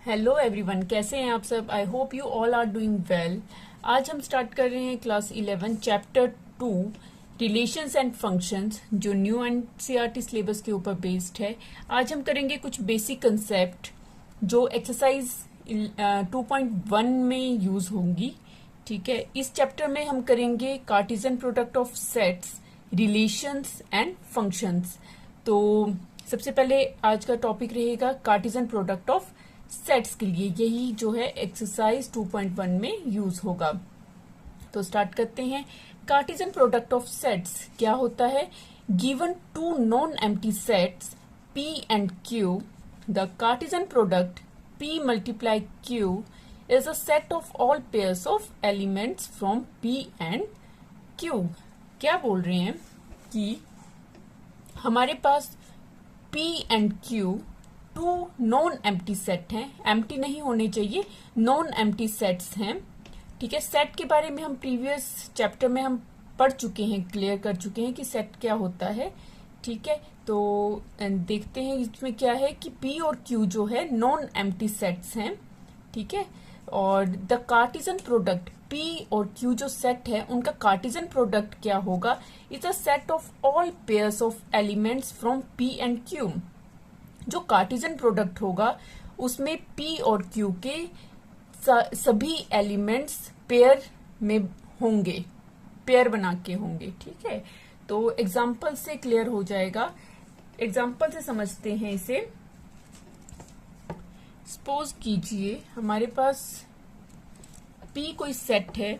Hello everyone, कैसे हैं आप सब। I hope you all are doing well. आज हम स्टार्ट कर रहे हैं class 11 chapter 2 relations and functions, जो न्यू एनसीईआरटी सिलेबस के ऊपर बेस्ड है। आज हम करेंगे कुछ बेसिक कंसेप्ट जो एक्सरसाइज 2.1 में यूज होंगी। ठीक है, इस चैप्टर में हम करेंगे Cartesian product of sets, relations and functions. तो सबसे पहले आज का टॉपिक रहेगा कार्टेशियन प्रोडक्ट ऑफ सेट्स के लिए, यही जो है एक्सरसाइज 2.1 में यूज होगा। तो स्टार्ट करते हैं। कार्टेशियन प्रोडक्ट ऑफ सेट्स क्या होता है? Given two non empty sets P and Q, the Cartesian product P multiply Q is a set of all pairs of elements from P and Q। क्या बोल रहे हैं कि हमारे पास P and Q two non empty set हैं, empty नहीं होने चाहिए, नॉन एम्प्टी सेट्स हैं। ठीक है, सेट के बारे में हम प्रीवियस चैप्टर में हम पढ़ चुके हैं, क्लियर कर चुके हैं कि सेट क्या होता है। ठीक है, तो देखते हैं इसमें क्या है कि P और Q जो है नॉन एम्प्टी सेट्स हैं। ठीक है, और द कार्टेशियन प्रोडक्ट P और Q जो सेट है उनका कार्टेशियन प्रोडक्ट क्या होगा? It's a set of all pairs of elements from P and Q। जो कार्टेशियन प्रोडक्ट होगा उसमें P और Q के सभी एलिमेंट्स पेयर में होंगे, पेयर बना के होंगे। ठीक है, तो एग्जाम्पल से क्लियर हो जाएगा। एग्जाम्पल से समझते हैं इसे। सपोज कीजिए हमारे पास P कोई सेट है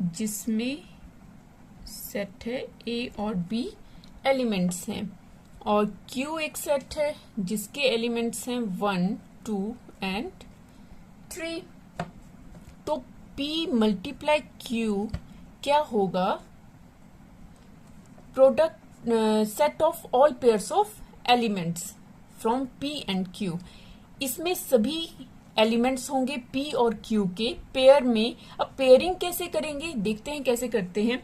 जिसमें सेट है A और B एलिमेंट्स हैं, और Q एक सेट है जिसके एलिमेंट्स हैं 1, 2 एंड 3। तो P मल्टीप्लाई Q क्या होगा? Product set of all pairs of elements from P and Q। इसमें सभी एलिमेंट्स होंगे P और Q के पेयर में। अब पेयरिंग कैसे करेंगे, देखते हैं कैसे करते हैं।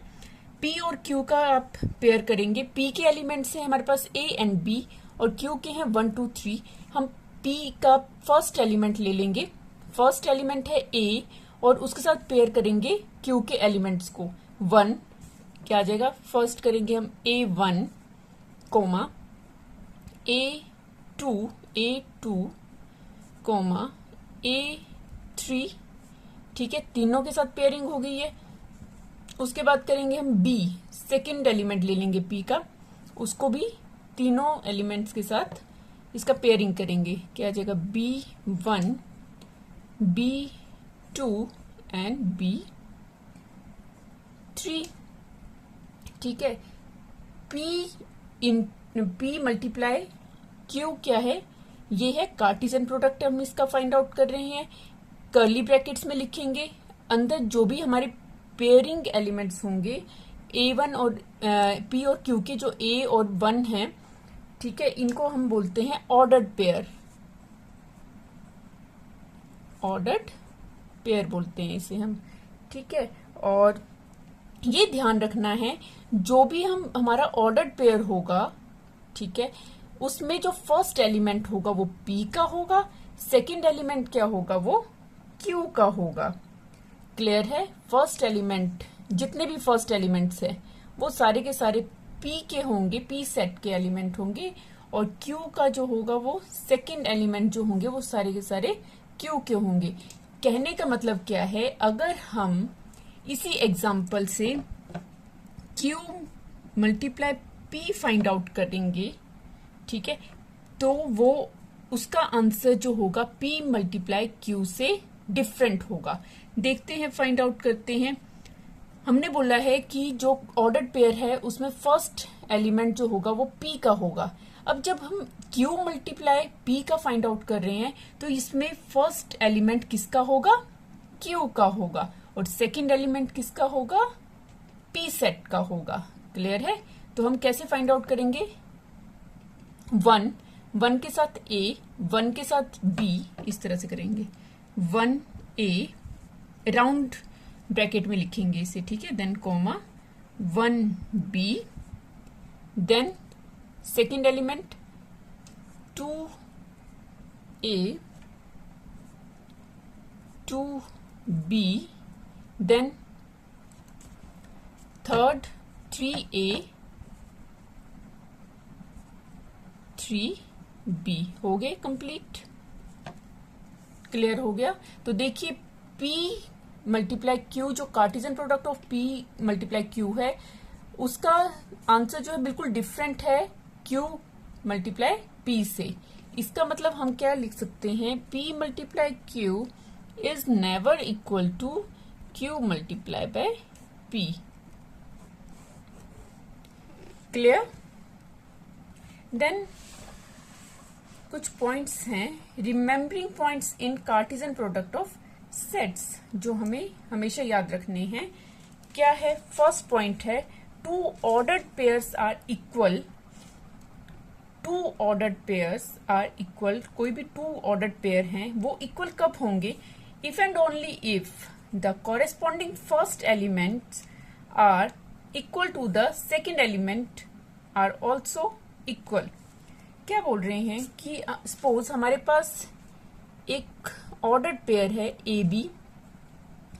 P और Q का आप पेयर करेंगे। P के एलिमेंट्स हैं हमारे पास A एंड B और Q के हैं 1, 2, 3। हम P का फर्स्ट एलिमेंट ले लेंगे, फर्स्ट एलिमेंट है A और उसके साथ पेयर करेंगे Q के एलिमेंट्स को 1। क्या आ जाएगा? फर्स्ट करेंगे हम A1 coma A2 coma A3। ठीक है, तीनों के साथ पेयरिंग हो गई है। उसके बाद करेंगे हम B, सेकेंड एलिमेंट ले लेंगे P का, उसको भी तीनों एलिमेंट्स के साथ इसका पेयरिंग करेंगे। क्या आ जाएगा? B1, B2 and B3। ठीक है, P मल्टीप्लाई Q क्या है? ये है कार्टेशियन प्रोडक्ट, हम इसका फाइंड आउट कर रहे हैं। कर्ली ब्रैकेट्स में लिखेंगे, अंदर जो भी हमारे पेयरिंग एलिमेंट्स होंगे A1 और P और Q के जो A और 1 हैं, ठीक है, इनको हम बोलते हैं ऑर्डर्ड पेयर। ऑर्डर्ड पेयर बोलते हैं इसे हम। ठीक है, और ये ध्यान रखना है जो भी हमारा ऑर्डर्ड पेयर होगा, ठीक है, उसमें जो फर्स्ट एलिमेंट होगा वो P का होगा, सेकंड एलिमेंट क्या होगा? वो Q का होगा। क्लियर है? फर्स्ट एलिमेंट, जितने भी फर्स्ट एलिमेंट्स है वो सारे के सारे P के होंगे, P सेट के एलिमेंट होंगे, और Q का जो होगा वो सेकंड एलिमेंट जो होंगे वो सारे के सारे Q के होंगे। कहने का मतलब क्या है? अगर हम इसी एग्जाम्पल से Q multiply P find out करेंगे, ठीक है, तो वो उसका आंसर जो होगा P मल्टीप्लाई Q से डिफरेंट होगा। देखते हैं, फाइंड आउट करते हैं। हमने बोला है कि जो ऑर्डर्ड पेयर है उसमें फर्स्ट एलिमेंट जो होगा वो P का होगा। अब जब हम Q मल्टीप्लाई P का फाइंड आउट कर रहे हैं तो इसमें फर्स्ट एलिमेंट किसका होगा? Q का होगा, और सेकंड एलिमेंट किसका होगा? P सेट का होगा। क्लियर है? तो हम कैसे फाइंड आउट करेंगे? 1 के साथ A, 1 के साथ B, इस तरह से करेंगे। 1A राउंड ब्रैकेट में लिखेंगे इसे, ठीक है, then comma 1B, then second element 2 A, 2B, then third 3A, 3B हो गए कंप्लीट। क्लियर हो गया? तो देखिए P मल्टीप्लाई Q, जो Cartesian product of P multiply Q है, उसका आंसर जो है बिल्कुल डिफरेंट है Q मल्टीप्लाई P से। इसका मतलब हम क्या लिख सकते हैं, P multiply Q is never equal to Q multiply by P। Clear? Then कुछ पॉइंट्स हैं, remembering points in Cartesian product of sets, जो हमें हमेशा याद रखने हैं। क्या है? फर्स्ट पॉइंट है, two ordered pairs are equal. Two ordered pairs are equal, कोई भी टू ऑर्डर्ड पेयर हैं वो इक्वल कब होंगे? If and only if the corresponding first elements are equal to the second element are also equal. क्या बोल रहे हैं कि सपोज हमारे पास एक ऑर्डर्ड पेयर है ए बी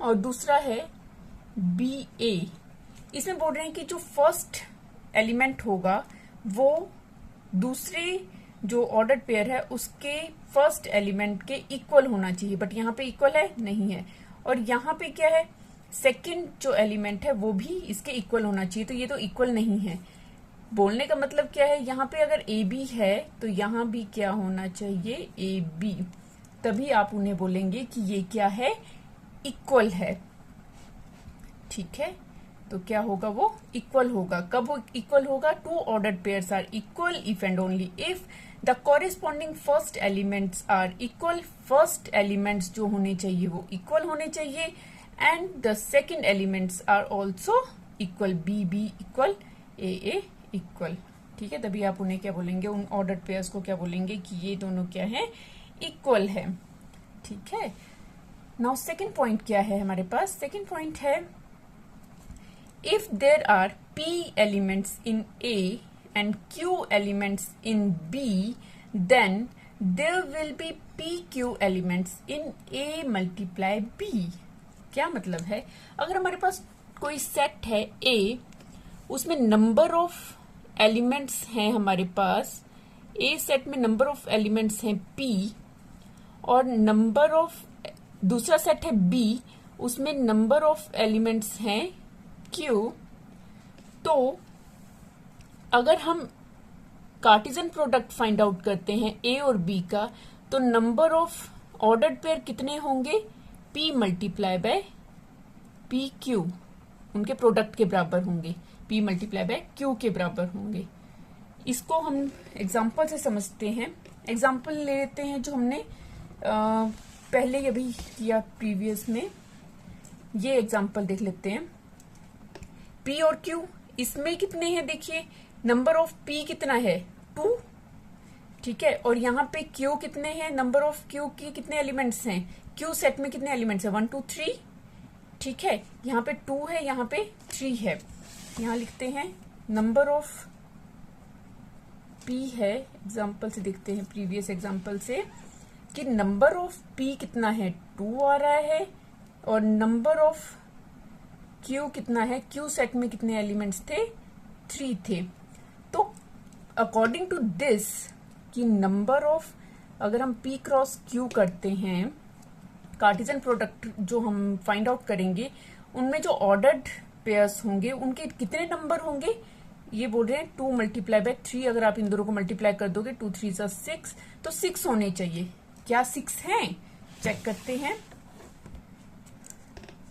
और दूसरा है बी ए। इसमें बोल रहे हैं कि जो फर्स्ट एलिमेंट होगा वो दूसरे जो ऑर्डर्ड पेयर है उसके फर्स्ट एलिमेंट के इक्वल होना चाहिए, बट यहाँ पे इक्वल है नहीं है। और यहाँ पे क्या है, सेकंड जो एलिमेंट है वो भी इसके इक्वल होना चाहिए, तो ये तो इक्वल नहीं है। बोलने का मतलब क्या है, यहाँ पे अगर ए बी है तो यहाँ भी क्या होना चाहिए, ए बी, तभी आप उन्हें बोलेंगे कि ये क्या है, इक्वल है। ठीक है, तो क्या होगा, वो इक्वल होगा। कब वो इक्वल होगा? Two ordered pairs are equal if and only if the corresponding first elements are equal. First elements जो होने चाहिए वो इक्वल होने चाहिए, and the second elements are also equal, B B equal, A equal. ठीक है, तभी आप उन्हें क्या बोलेंगे, उन ऑर्डर्ड पेयर्स को क्या बोलेंगे कि ये दोनों क्या है, इक्वल है। ठीक है, नाउ सेकेंड पॉइंट क्या है हमारे पास? सेकेंड पॉइंट है, if there are P elements in A and Q elements in B, then there will be PQ elements in A multiply B। क्या मतलब है? अगर हमारे पास कोई सेट है A, उसमें नंबर ऑफ एलिमेंट्स हैं हमारे पास, A सेट में नंबर ऑफ एलिमेंट्स हैं P, और नंबर ऑफ दूसरा सेट है B, उसमें नंबर ऑफ एलिमेंट्स हैं Q। तो अगर हम कार्टेशियन प्रोडक्ट फाइंड आउट करते हैं A और B का, तो नंबर ऑफ ऑर्डर्ड पेयर कितने होंगे, P multiply by P Q, उनके प्रोडक्ट के बराबर होंगे, P मल्टीप्लाई बाय Q के बराबर होंगे। इसको हम एग्जाम्पल से समझते हैं। एग्जाम्पल ले लेते हैं जो हमने पहले अभी किया प्रीवियस में। ये एग्जाम्पल देख लेते हैं। P और Q, इसमें कितने हैं? देखिए नंबर ऑफ P कितना है, 2। ठीक है, और यहाँ पे Q कितने हैं? नंबर ऑफ Q की कितने एलिमेंट्स हैं? Q सेट में कितने एलिमेंट्स हैं? 1 2 3। ठीक है, यहाँ पे 2 है, यहाँ पे 3 है। यहाँ लिखते हैं नंबर ऑफ P है, एग्जाम्पल से देखते हैं, प्रीवियस एग्जाम्पल से, कि नंबर ऑफ P कितना है, 2 आ रहा है, और नंबर ऑफ Q कितना है, Q सेट में कितने एलिमेंट्स थे, 3 थे। तो अकॉर्डिंग टू दिस कि नंबर ऑफ, अगर हम P क्रॉस Q करते हैं, कार्टेशियन प्रोडक्ट जो हम फाइंड आउट करेंगे, उनमें जो ऑर्डर्ड पेयर्स होंगे उनके कितने नंबर होंगे, ये बोल रहे हैं 2 मल्टीप्लाई बाय 3। अगर आप इन दोनों को मल्टीप्लाई कर दोगे, 2 3 6, तो 6 होने चाहिए। क्या 6 हैं? चेक करते हैं।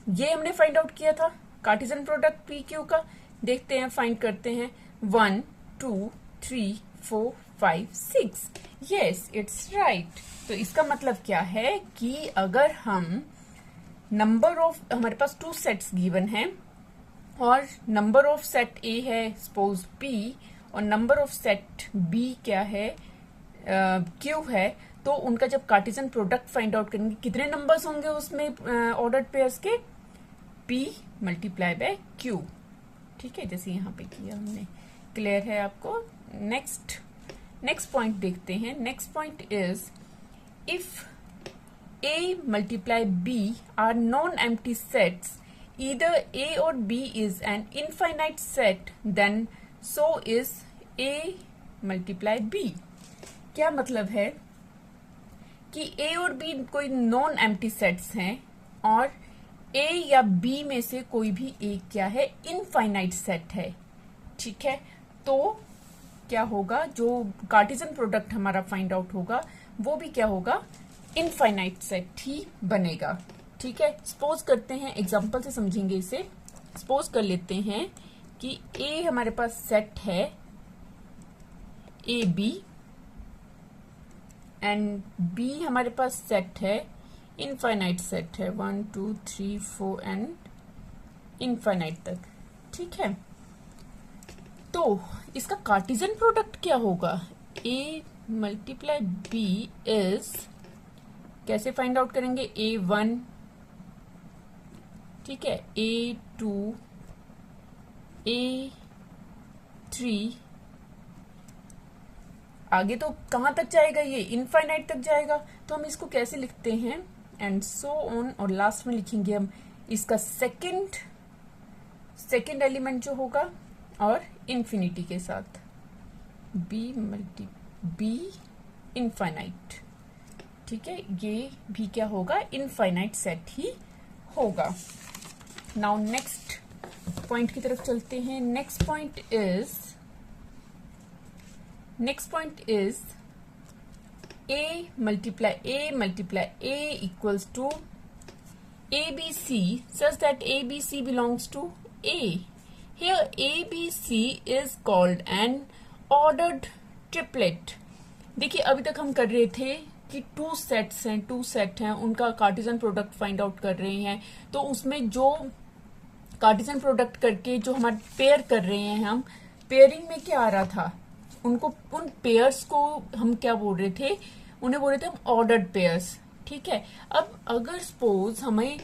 ये हमने फाइंड आउट किया था कार्टेशियन प्रोडक्ट पी क्यू का। देखते हैं, फाइंड करते हैं। 1 2 3 4 5 6। Yes, it's right. तो इसका मतलब क्या है कि अगर हम नंबर ऑफ, हमारे पास 2 सेट्स गिवन हैं और नंबर ऑफ सेट ए है सपोज P और नंबर ऑफ सेट B क्या है, Q है, तो उनका जब कार्टेशियन प्रोडक्ट फाइंड आउट करेंगे, कितने नंबर्स होंगे उसमें ऑर्डर्ड पेयर्स के, P मल्टीप्लाई बाय Q। ठीक है, जैसे यहाँ पे किया हमने। क्लियर है आपको? नेक्स्ट पॉइंट देखते हैं। Next point is, if A multiply B are non-empty sets, either A or B is an infinite set, then so is A multiply B. क्या मतलब है कि A और B कोई नॉन एम्प्टी सेट्स हैं और A या B में से कोई भी एक क्या है, इनफाइनाइट सेट है. ठीक है, तो क्या होगा, जो कार्टेशियन प्रोडक्ट हमारा फाइंड आउट होगा वो भी क्या होगा, इनफाइनाइट सेट ही बनेगा. ठीक है, सपोज करते हैं, एग्जांपल से समझेंगे इसे. सपोज कर लेते हैं कि A हमारे पास सेट है ए बी एंड B हमारे पास सेट है, इनफाइनाइट सेट है, 1 2 3 4 एंड इनफाइनाइट तक. ठीक है, तो इसका कार्टेशियन प्रोडक्ट क्या होगा, A मल्टीप्लाई B इज, कैसे फाइंड आउट करेंगे, A1, ठीक है, A2, A3, आगे तो कहां तक जाएगा, ये इनफाइनाइट तक जाएगा. तो हम इसको कैसे लिखते हैं, एंड सो ऑन, और लास्ट में लिखेंगे हम इसका सेकंड एलिमेंट जो होगा और इंफिनिटी के साथ, B इनफाइनाइट. ठीक है, ये भी क्या होगा, इनफाइनाइट सेट ही होगा. नाउ नेक्स्ट पॉइंट की तरफ चलते हैं. Next point is A multiply A equals to ABC such that ABC belongs to A. Here ABC is called an ordered triplet. देखिए, अभी तक हम कर रहे थे कि टू सेट हैं, उनका कार्टेशियन प्रोडक्ट फाइंड आउट कर रहे हैं. तो उसमें जो कार्टेशियन प्रोडक्ट करके जो हमारे पेयर कर रहे हैं, हम पेयरिंग में क्या आ रहा था, उनको, उन पेयर्स को हम क्या बोल रहे थे, उन्हें बोल रहे थे हम ऑर्डर्ड पेयर्स. ठीक है, अब अगर सपोज हमें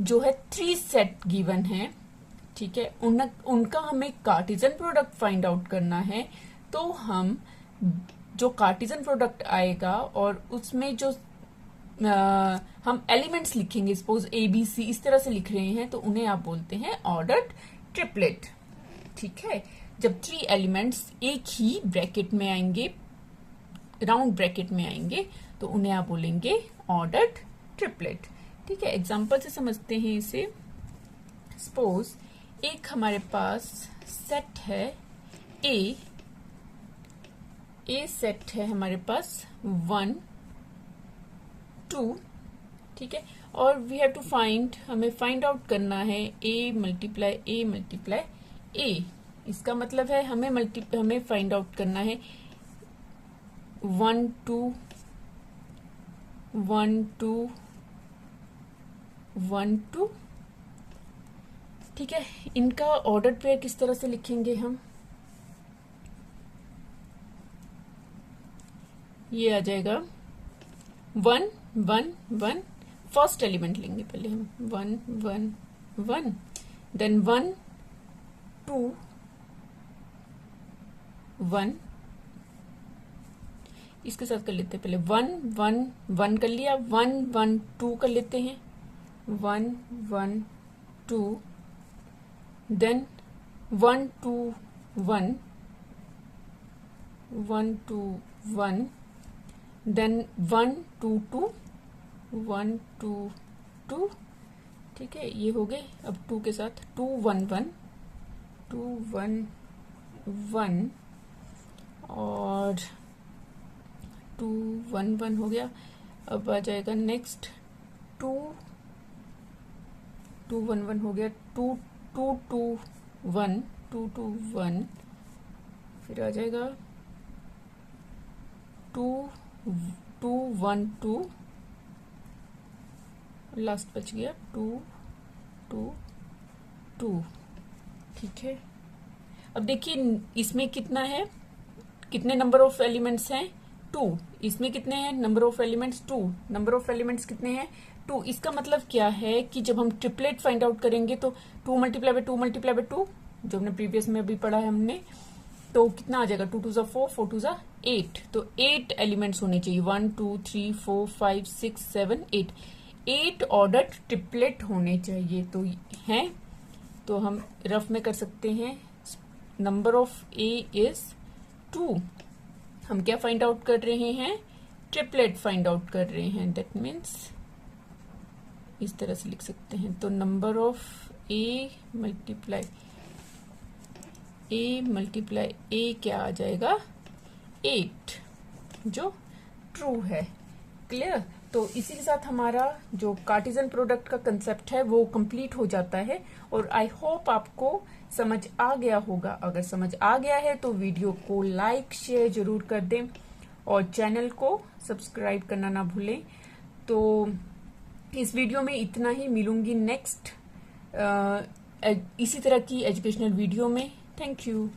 जो है 3 सेट गिवन है, ठीक है, उनका हमें कार्टेशियन प्रोडक्ट फाइंड आउट करना है, तो हम जो कार्टेशियन प्रोडक्ट आएगा और उसमें जो हम एलिमेंट्स लिखेंगे, सपोज ए बी सी इस तरह से लिख रहे हैं, तो उन्हें आप बोलते हैं ऑर्डर्ड ट्रिपलेट. ठीक है, जब 3 एलिमेंट्स एक ही ब्रैकेट में आएंगे, राउंड ब्रैकेट में आएंगे, तो उन्हें आप बोलेंगे ऑर्डर्ड ट्रिपलेट. ठीक है, एग्जांपल से समझते हैं इसे. सपोज एक हमारे पास सेट है ए सेट है हमारे पास 1 2, ठीक है, और वी हैव टू फाइंड, हमें फाइंड आउट करना है A मल्टीप्लाई A. इसका मतलब है हमें फाइंड आउट करना है 1 2 1 2 1 2. ठीक है, इनका ऑर्डर पेयर किस तरह से लिखेंगे हम, ये आ जाएगा 1 1 1. फर्स्ट एलिमेंट लेंगे पहले हम, 1 1 1, देन 1 2 1. इसके साथ कर लेते हैं, पहले 1 1 1 कर लिया, 1 1 2 कर लेते हैं, 1 1 2, देन 1 2 1 1 2 1, देन 1 2 2 1 2 2. ठीक है, ये हो गए. अब 2 के साथ 2 1 1 2 1 1 और 2 1 1 हो गया. अब आ जाएगा नेक्स्ट 2 2 1 1 हो गया, 2 2 2 1 2 2 1. फिर आ जाएगा 2 2 1 2, लास्ट बच गया 2 2 2. ठीक है, अब देखिए इसमें कितना है, कितने नंबर ऑफ एलिमेंट्स हैं, 2. इसमें कितने हैं, number of elements 2. Number of elements कितने हैं, 2. इसका मतलब क्या है कि जब हम ट्रिपलेट फाइंड आउट करेंगे तो 2 मल्टीप्लाई बाय 2 मल्टीप्लाई बाय 2, जो हमने प्रीवियस में अभी पढ़ा है हमने, तो कितना आ जाएगा, 2 2 जा 4, 4 2 जा 8, तो 8 एलिमेंट्स होने चाहिए, 1 2 3 4 5 6 7 8, 8 ऑर्डर्ड ट्रिपलेट होने चाहिए। तो हैं, तो हम रफ में कर सकते हैं, नंबर ऑफ ए इज 2। हम क्या फाइंड आउट कर रहे हैं, ट्रिपलेट फाइंड आउट कर रहे हैं, दैट मीन्स इस तरह से लिख सकते हैं। तो नंबर ऑफ ए मल्टीप्लाई ए क्या आ जाएगा, 8, जो ट्रू है। क्लियर। तो इसी के साथ हमारा जो कार्टेशियन प्रोडक्ट का कंसेप्ट है वो कंप्लीट हो जाता है, और आई होप आपको समझ आ गया होगा। अगर समझ आ गया है तो वीडियो को लाइक शेयर जरूर कर दें, और चैनल को सब्सक्राइब करना ना भूलें। तो इस वीडियो में इतना ही, मिलूंगी नेक्स्ट इसी तरह की एजुकेशनल वीडियो में। Thank you.